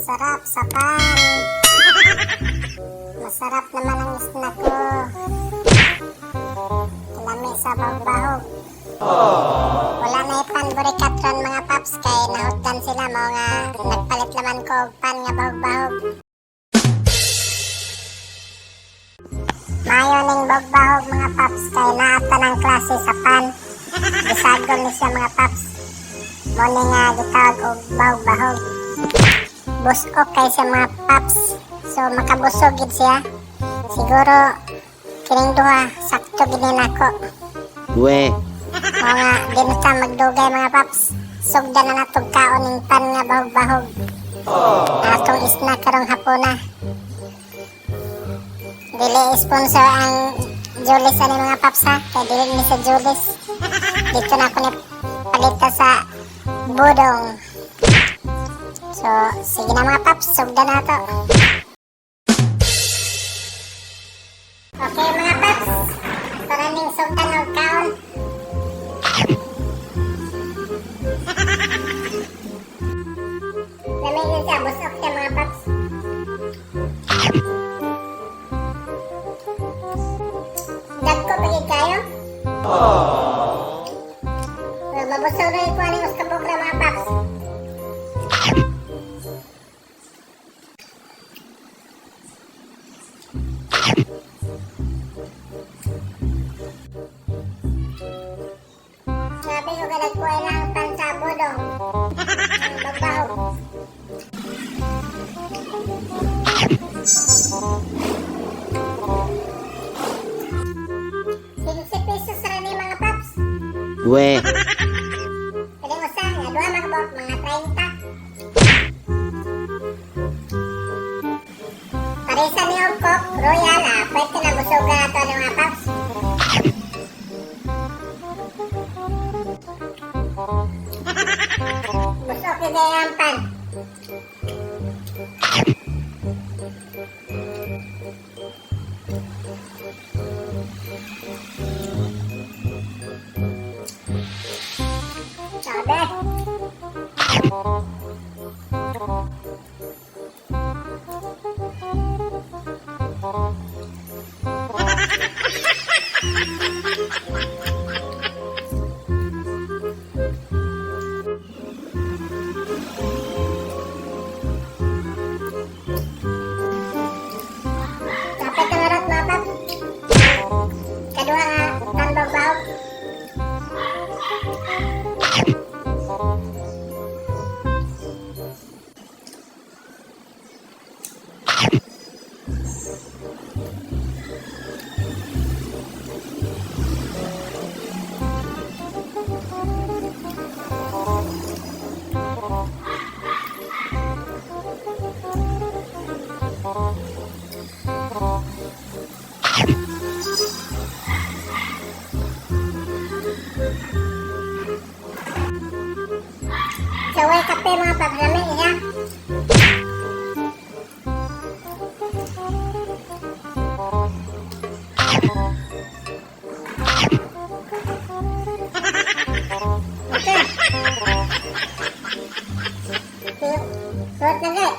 Masarap sa pan. Masarap naman ang snack ko. Lami sa bahog-bahog. Wala na ipan burikatron mga paps kay nahutdan sila mo nga nagpalit laman ko og pan nga bahog-bahog. Mayo ning bahog-bahog mga paps kay naata ng klase sa pan. Bisagol ni siya mga paps. Muna nga gitawag og bahog-bahog. Busok kay siya mga paps. So makabusog gid siya. Siguro kining duha sakto gid nako. We. O nga di na ta magdugay mga paps. Sugdan na natog kaon ning pan nga bahog-bahog. Atong isna karong hapuna. Dili sponsor ang Julis ani mga paps ha. Kaya dili ni sa Julis. Dito na ako ni palita sa Budong. So, sige na mga paps, sugdan na to. Okay mga paps, para ning sugdan og kaon. Lamig yun siya, busok siya mga paps. Dagko pagig kayo? Mabusog na yung kuha ng uskabogra mga paps. Sabi ko ka nagkuha lang pan sa Budong. Bagbahog. $15 rin yung mga paps. We. Pwede mo sa nga, doon mga 30. Parisa niyo Coke Royal pwede na busogan na ito ng mga paps. Busok yung gayang pan. Sabi. Kapit ang harap mga paps. Kadua nga tambog-bahog. Saway kape mga paps lamig niya. Okay. Suot na gay.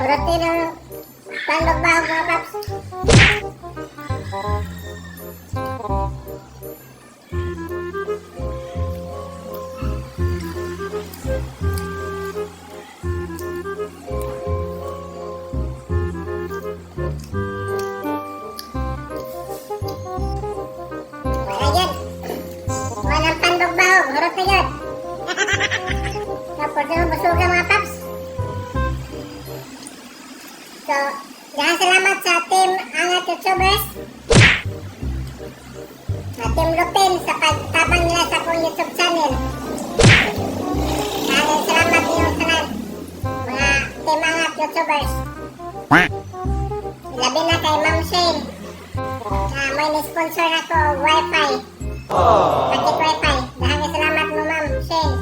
Roti ng pandog-bahog mga paps. Wala yan. Walang pandog-bahog. Harap na yan. Tapos yung busugan mga paps. So, dahan salamat sa team Angat YouTubers. Team Lupin sa pagtabang nila sa akong YouTube channel. Dahan salamat niyo tanan mga team Angat YouTubers. Labi na kay Ma'am Shane. May ni-sponsor na ko Wi-Fi. Paket Wi-Fi. Dahan salamat mo Ma'am Shane.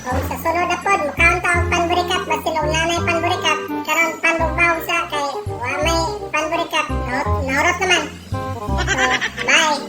Kung sa sunod na pod, mukaon taong panburikat, basin o nanay panburikat, karon Bye!